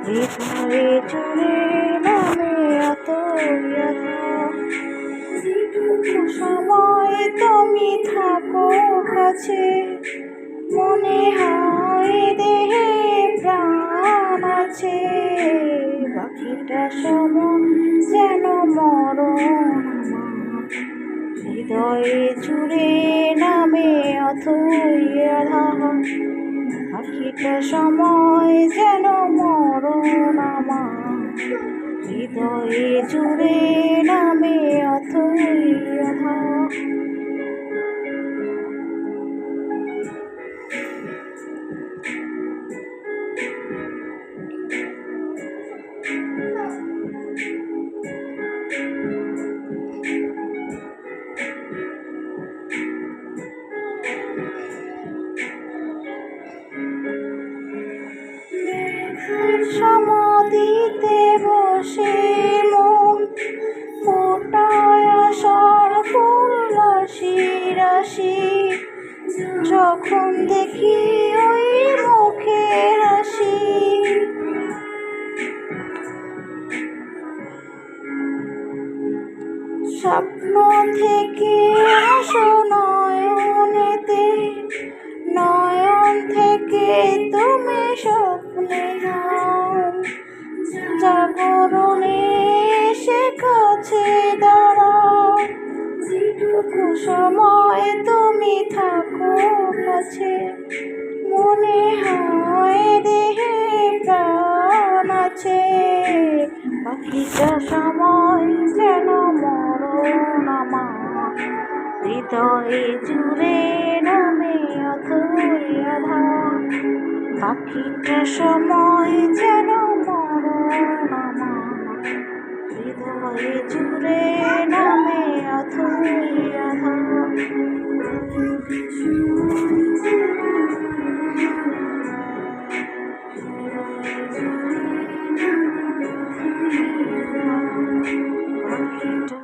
হৃদয়ে জুড়ে নামে এত ব্যথা, যেটুকু সময় তুমি থাকো কাছে, মনে হয় দেহে প্রাণ আছে। বাকিটা সময় যেন মরণ আমার, হৃদয়ে জুড়ে নামে অথই আধার। বাকিটা সময় যেন মরণ আমার, হৃদয়ে জুড়ে নামে অথই আধার। সমাধিতে বসে মন ফোটায় আশার ফুল রাশি রাশি, যখন দেখি ওই মুখে হাসি, স্বপ্ন থেকে আসো নয়নেতে, নয়ন থেকে তুমি স্বপ্নে যাও, জাগরণে এসে কাছে দাঁড়াও। যেটুকু সময় তুমি থাকো কাছে, মনে হয় দেহে প্রাণ আছে। বাকিটা সময় যেন মরণ আমার, হৃদয়ে জুড়ে নামে অথই আধার। বাকিটা সময় যেন মরণ আমার, হৃদয়ে জুড়ে নামে অথই আধার। বাকিটা